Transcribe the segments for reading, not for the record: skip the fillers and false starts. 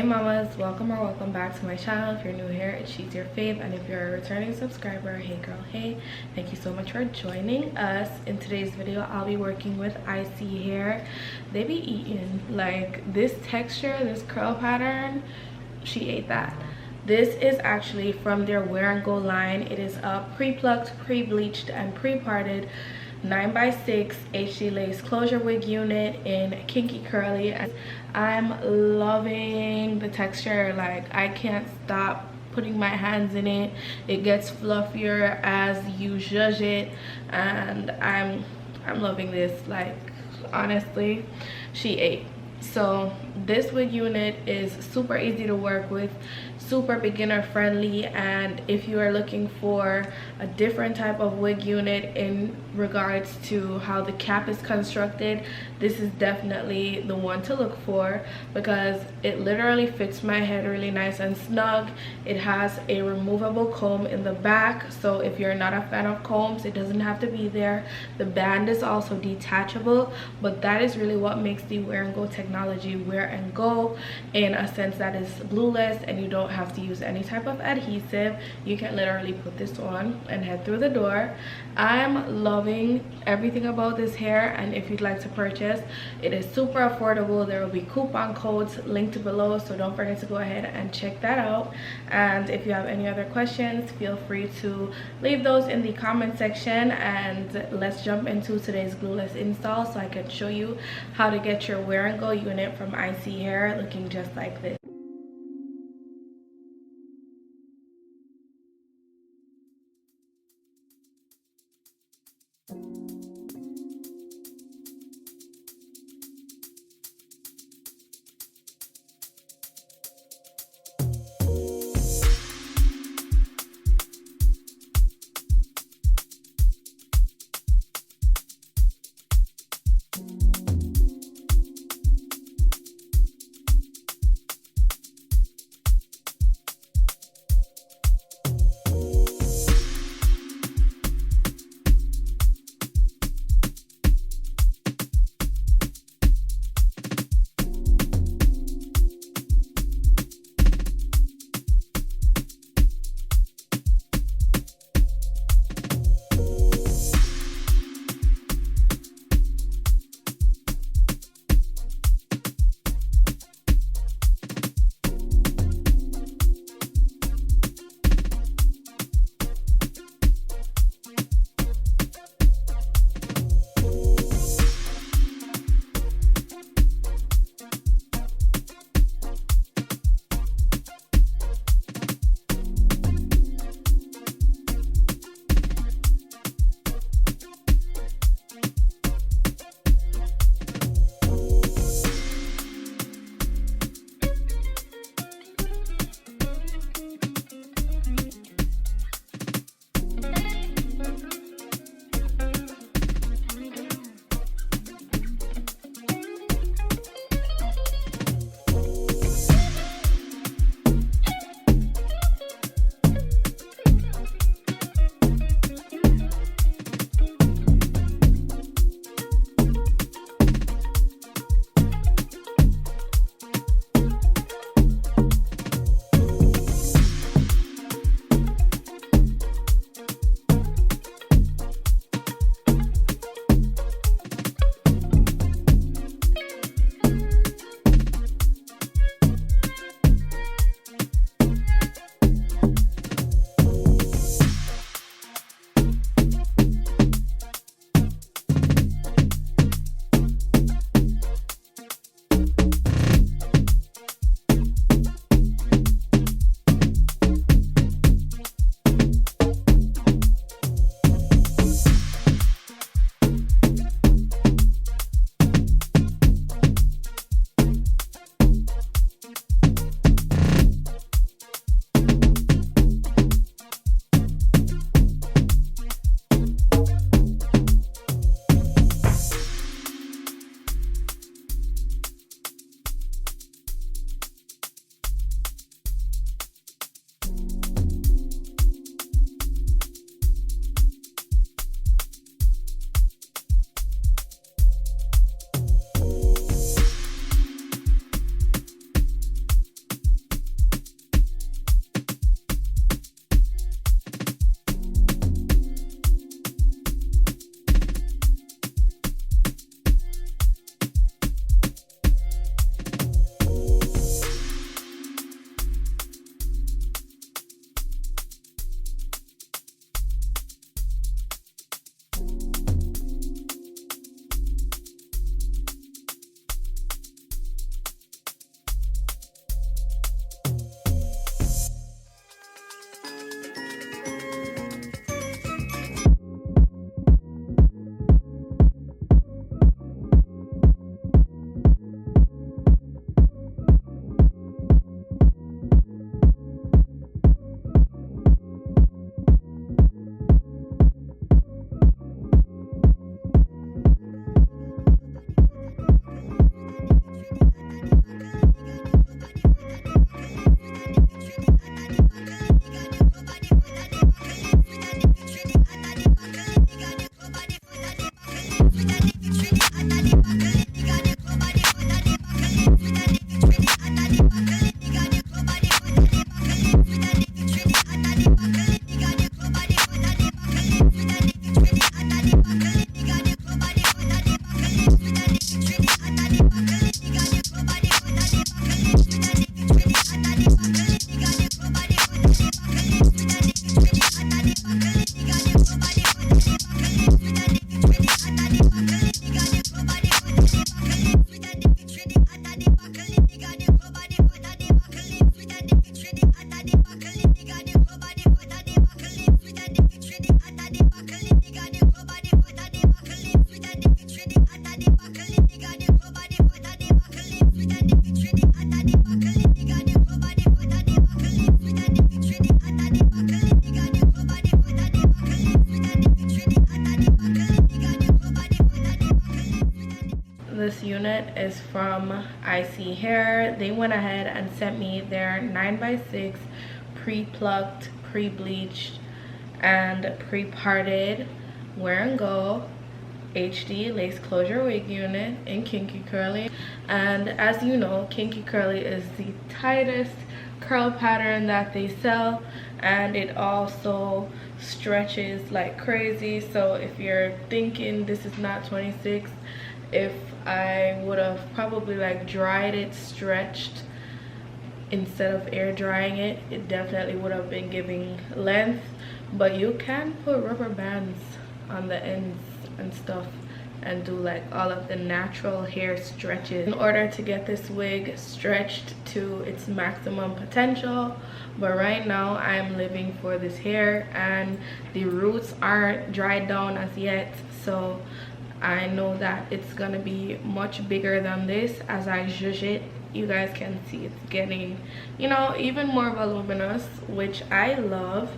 Hey mamas, welcome or welcome back to my channel. If you're new here, it's She's Your Fave, and if you're a returning subscriber, hey girl, hey, thank you so much for joining us. In today's video, I'll be working with Isee hair. They be eating like this texture, this curl pattern. She ate that. This is actually from their Wear and Go line. It is a pre-plucked, pre-bleached, and pre-parted 9x6 HD lace closure wig unit in Kinky Curly. I'm loving the texture. Like, I can't stop putting my hands in it. It gets fluffier as you zhuzh it, and I'm loving this. Like, honestly, she ate. So this wig unit is super easy to work with, super beginner friendly, and if you are looking for a different type of wig unit in regards to how the cap is constructed, this is definitely the one to look for because it literally fits my head really nice and snug. It has a removable comb in the back, so if you're not a fan of combs, it doesn't have to be there. The band is also detachable, but that is really what makes the Wear and Go technology Wear and Go, in a sense that is glueless and you don't have to use any type of adhesive. You can literally put this on and head through the door. I'm loving everything about this hair, and if you'd like to purchase, it is super affordable. There will be coupon codes linked below, so don't forget to go ahead and check that out. And if you have any other questions, feel free to leave those in the comment section, and let's jump into today's glueless install so I can show you how to get your Wear and Go unit from Isee hair looking just like this. unit is from Isee Hair. They went ahead and sent me their 9x6 pre-plucked, pre-bleached, and pre-parted wear and go HD lace closure wig unit in Kinky Curly. And as you know, Kinky Curly is the tightest curl pattern that they sell, and it also stretches like crazy. So if you're thinking this is not 26, if I would have probably like dried it stretched instead of air drying it, it definitely would have been giving length. But you can put rubber bands on the ends and stuff and do like all of the natural hair stretches in order to get this wig stretched to its maximum potential. But right now I'm living for this hair, and the roots aren't dried down as yet, so I know that it's gonna be much bigger than this as I zhuzh it. You guys can see it's getting, you know, even more voluminous, which I love.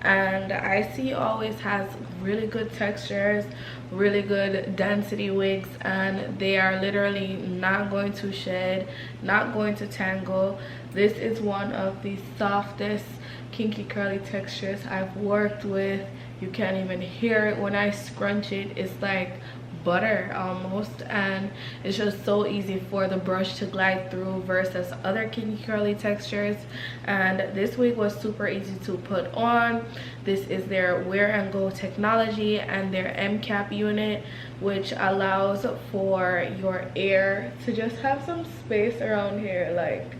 And Isee always has really good textures, really good density wigs, and they are literally not going to shed, not going to tangle. This is one of the softest kinky curly textures I've worked with. You can't even hear it when I scrunch it. It's like butter almost, and it's just so easy for the brush to glide through versus other kinky curly textures. And this wig was super easy to put on. This is their wear and go technology and their M cap unit, which allows for your air to just have some space around here. Like,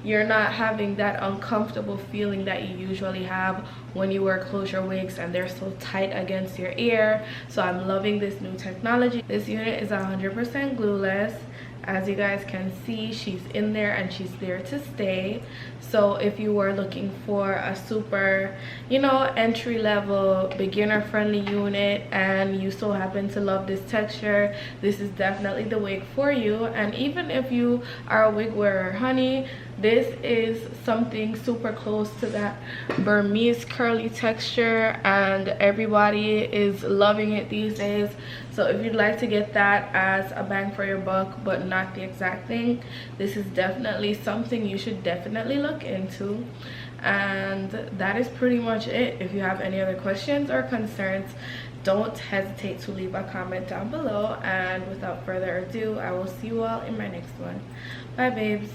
you're not having that uncomfortable feeling that you usually have when you wear closure wigs and they're so tight against your ear. So I'm loving this new technology. This unit is 100% glueless. As you guys can see, she's in there and she's there to stay. So if you were looking for a super, you know, entry-level beginner friendly unit and you so happen to love this texture, this is definitely the wig for you. And even if you are a wig wearer, honey, this is something super close to that Burmese curly texture, and everybody is loving it these days. So if you'd like to get that as a bang for your buck but not the exact thing, this is definitely something you should definitely look into. And that is pretty much it. If you have any other questions or concerns, don't hesitate to leave a comment down below. And without further ado, I will see you all in my next one. Bye babes.